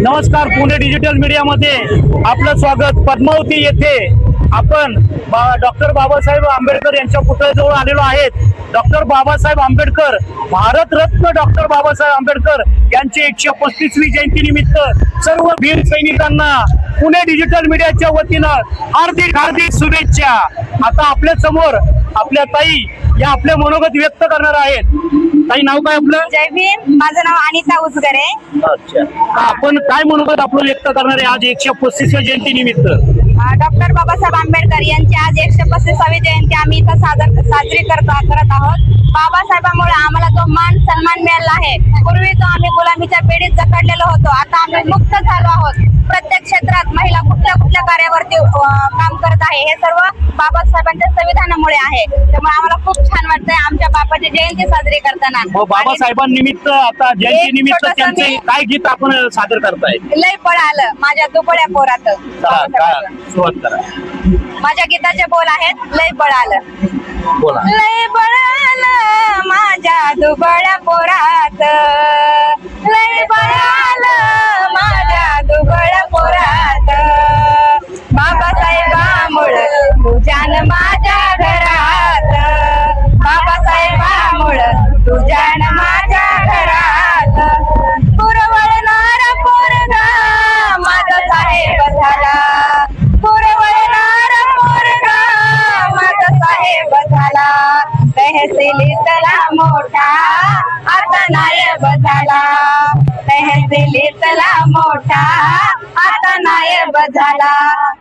नमस्कार, Pune digital media मध्ये आपलं स्वागत। पद्मावती येथे आपण डॉक्टर बाबासाहेब आंबेडकर यांच्या पुतळ्याजवळ आलेलो आहेत। डॉक्टर बाबासाहेब आंबेडकर, भारतरत्न डॉक्टर बाबासाहेब आंबेडकर यांची 135वी जयंती निमित्त सर्व वीर सैनिकांना पुणे डिजिटल मीडियाच्या वतीनं हार्दिक हार्दिक शुभेच्छा। आता आपल्या समोर आपल्या ताई या आपले मनोगत व्यक्त करणार आहेत। ताई, नाव काय आपलं? जय भीम। माझं नाव अनिता उजगरे। अच्छा, आपण काय मनोगत आपलं व्यक्त करणार आहे आज 135व्या जयंती निमित्त? डॉक्टर बाबासाहेब आंबेडकर यांची आज 135वी जयंती आम्ही इथं साजरी करत आहोत। बाबासाहेबांमुळे आम्हाला जो मान सन्मान मिळाला आहे। पूर्वी जो आम्ही गुलामीच्या पिढीत जखडलेलो होतो, आता आम्ही मुक्त झालो आहोत। प्रत्येक क्षेत्रात महिला कुठल्या कार्यावरती काम करत आहे, हे सर्व बाबासाहेबांच्या संविधानामुळे आहे। त्यामुळे आम्हाला खूप छान वाटतंय आमच्या बाबाची जयंती साजरी करताना। बाबासाहेबांनिमित्त आता जयंती निमित्त त्यांचे काय गीत आपण सादर करताय? लय बळ आलं माझ्या दुबळ्या पोरात। सुरुवात करा। माझ्या गीताचे बोल आहेत, लय बळ आलं बोला। लय बळ आलं माझ्या दुबळ्या पोरात, लय बळ आलं माझ्या दुबळ्या पोरात। बाबासाहेबांमुळं तुझ्यान माझ्या घरात, बाबासाहेबांमुळं तुझ्यान माझ्या घरात। पुरवळणार पोरगा माझा साहेब झाला, पुरवळणार पोरगा माझा साहेब झाला। तहसीलीतला मोठा आता नायब झाला, तहसीलीतला मोठा आता नायब झाला।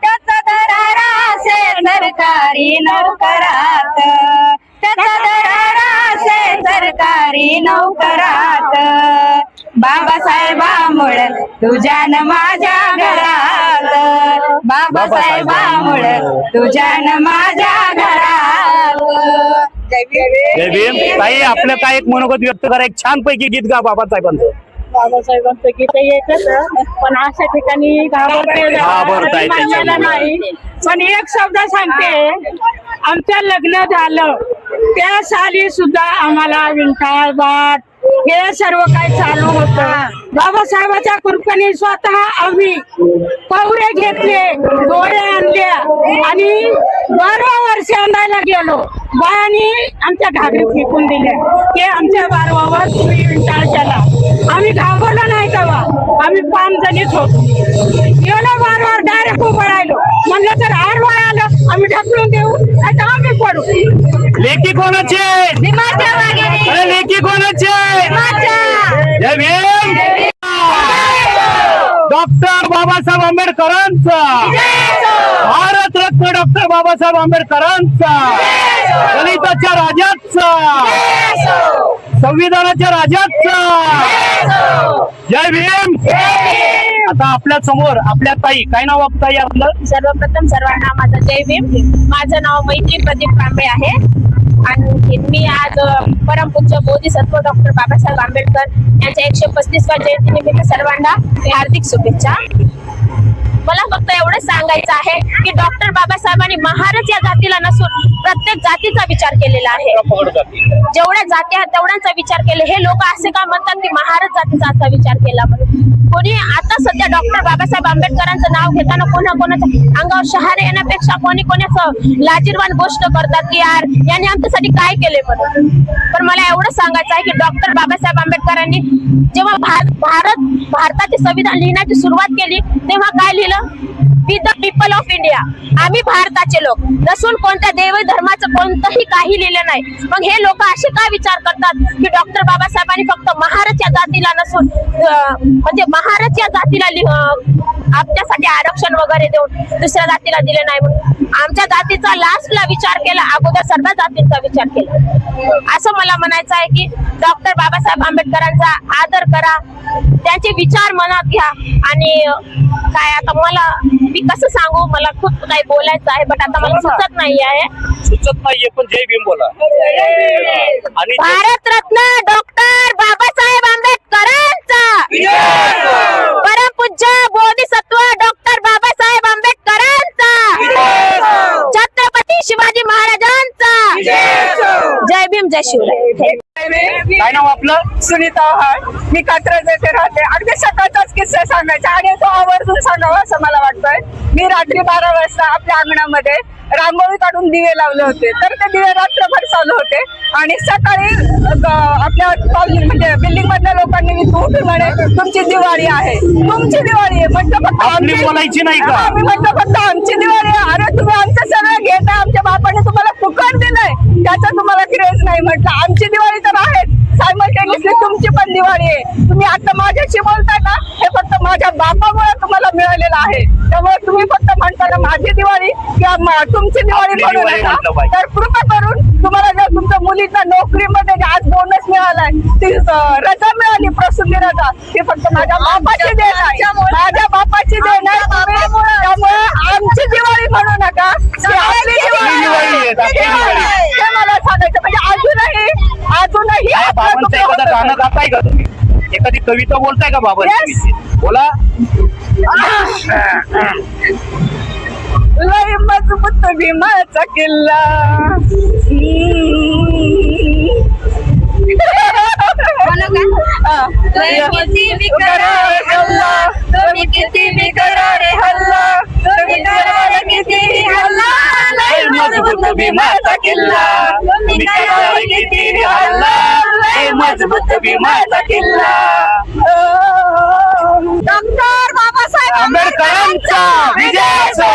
त्याचा दरारा असेल सरकारी नोकरात, त्याचा दरारा असेल सरकारी नोकरात। बाबासाहेबांमुळे तुझ्यान माझ्या घरात, बाबासाहेबांमुळे तुझ्यान माझ्या घरात। जय भीम। ताई, आपलं काय एक मनोगत व्यक्त करा, एक छान पैकी गीत गा बाबासाहेबांचं। बाबासाहेबांचं गीत एकच, पण अशा ठिकाणी घाबरता नाही। पण एक शब्द सांगते, आमचं लग्न झालं त्या साली सुद्धा आम्हाला विंठाळ बाट हे सर्व काही चालू होतं। बाबासाहेबाच्या कृपेने स्वतः आम्ही पवरे घेतले, डोळे आणल्या आणि 12 वर्ष आणायला गेलो। बायांनी आमच्या घागरी फेकून दिल्या, ते आमच्या 12वर विंटाळ केला। आम्ही घाबरलो नाही तेव्हा, आम्ही 5 जणीच होतो। गेलो 12वर डायरेक्ट उभं राहिलो, म्हणलं तर आडवाय आलं आम्ही ढकलून देऊ, आता आम्ही पडू। लेकी कोणाचे? अरे लेकी कोणाचे? जय भीम। डॉक्टर बाबासाहेब आंबेडकरांचा, भारतरत्न डॉक्टर बाबासाहेब आंबेडकरांचा, दलिताच्या राजाचा, संविधानाच्या राजाचा। जय भीम। आता आपल्या समोर आपल्या ताई, काय नाव ताई आपलं? सर्वप्रथम सर्वांना माझं जय भीम। माझं नाव मैत्री प्रदीप कांबळे आहे आणि मी आज परमपूज्य बोधिसत्व डॉक्टर बाबासाहेब आंबेडकर यांच्या 135व्या जयंती निमित्त सर्वांना हार्दिक शुभेच्छा। मला फक्त एवढं सांगायचं आहे की डॉक्टर बाबासाहेबांनी महाराज या जातीला नसून प्रत्येक जातीचा विचार केलेला आहे। जेवढ्या जाती आहेत तेवढ्यांचा विचार केले। हे लोक असे का म्हणतात की महाराज जातीचा असा विचार केला म्हणून? कोणी आता सध्या डॉक्टर बाबासाहेब आंबेडकरांचं नाव घेताना कोणाच्या अंगावर शहारे येण्यापेक्षा कोणी कोणाचं लाजीरवान गोष्ट करतात की यार यांनी आमच्यासाठी काय केले म्हणून। पण मला एवढं सांगायचं आहे की डॉक्टर बाबासाहेब आंबेडकरांनी जेव्हा भारताचे संविधान लिहिण्याची सुरुवात केली तेव्हा काय लिहिलं? We the people of India, आम्ही भारताचे लोक नसून कोणत्या देवी धर्माचं कोणतंही काही लिहिलं नाही। मग हे लोक असे काय विचार करतात की डॉक्टर बाबासाहेबांनी फक्त महाराज या जातीला नसून म्हणजे महाराज या जातीला आमच्यासाठी आरक्षण वगैरे देऊन दुसऱ्या जातीला दिले नाही म्हणून आमच्या जातीचा लास्टला विचार केला, अगोदर सर्व जातींचा विचार केला। असं मला म्हणायचं आहे की डॉक्टर बाबासाहेब आंबेडकरांचा आदर करा, त्यांचे विचार मनात घ्या। आणि काय आता मला मी कसं सांगू, मला खूप काही बोलायचं आहे पण आता मला सुचत नाहीये पण जय भीम बोला। आणि भारतरत्न डॉक्टर बाबासाहेब आंबेडकरांचा, परमपूज्य बोधिसत्व डॉक्टर बाबासाहेब आंबेडकरांचा, छत्रपती शिवाजी महाराजांचा जय भीम, जय शिवराय। काय नाव आपलं? सुनीता आहे, मी कात्रज येथे राहते। अगदी सकाळचाच कसं सांगायचं आणि तो आवर्जून सांगावा असं मला वाटतंय. मी रात्री 12 वाजता आपल्या अंगणामध्ये रांगोळी काढून दिवे लावले होते, तर ते दिवे रात्रभर चालू होते आणि सकाळी आपल्या कॉलनी म्हणजे बिल्डिंग मधल्या लोकांनी उठून म्हणे तुमची दिवाळी आहे, तुमची दिवाळी आहे. म्हटलं फक्त आपली आमची- बोलायची नाही का? मी म्हटलं फक्त आमची दिवाळी आहे. अरे तुम्ही आमचं सगळं घेता, आमच्या बापाने तुम्हाला फुकट दिलंय, त्याचा तुम्हाला क्रेज नाही. म्हटलं आमची दिवाळी तर आहे, सायमल्टेनियसली तुमची पण दिवाळी आहे. तुम्ही आता माझ्याशी बोलताय ना, हे फक्त माझ्या बापामुळे तुम्हाला मिळालेलं आहे. त्यामुळे तुम्ही फक्त म्हणता ना माझी दिवाळी किंवा तुमची दिवाळी आपली म्हणू दिवाळी नका. म्हटलं पाहिजे. तर कृपा करून तुम्हाला जर तुमच्या मुलींना नोकरीमध्ये जे आज बोनस मिळालाय, ती रजा मिळाली, प्रसूती रजा, ती फक्त माझ्या बापाची देण आहे, माझ्या बापाची देण आहे. त्यामुळे आमची दिवाळी म्हणू नका, ती आपली दिवाळी दिवाळी आहे, आपली दिवाळी आहे. हे मला सांगायचं. म्हणजे अजूनही काय बाबांचं एखादं गाणं गाताय का तुम्ही? एखादी कविता बोलताय का बाबांची? बोला. लय मजबूत भीमाचा किल्ला. लय किती बी करा रे हल्ला, तुम्ही किती बी करा रे हल्ला, तुम्ही करा किती हल्ला, लय मजबूत भीमाचा किल्ला, तुम्ही करा किती हल्ला, लय मजबूत भीमाचा किल्ला. डॉक्टर बाबासाहेब आंबेडकरांचा विजय असो.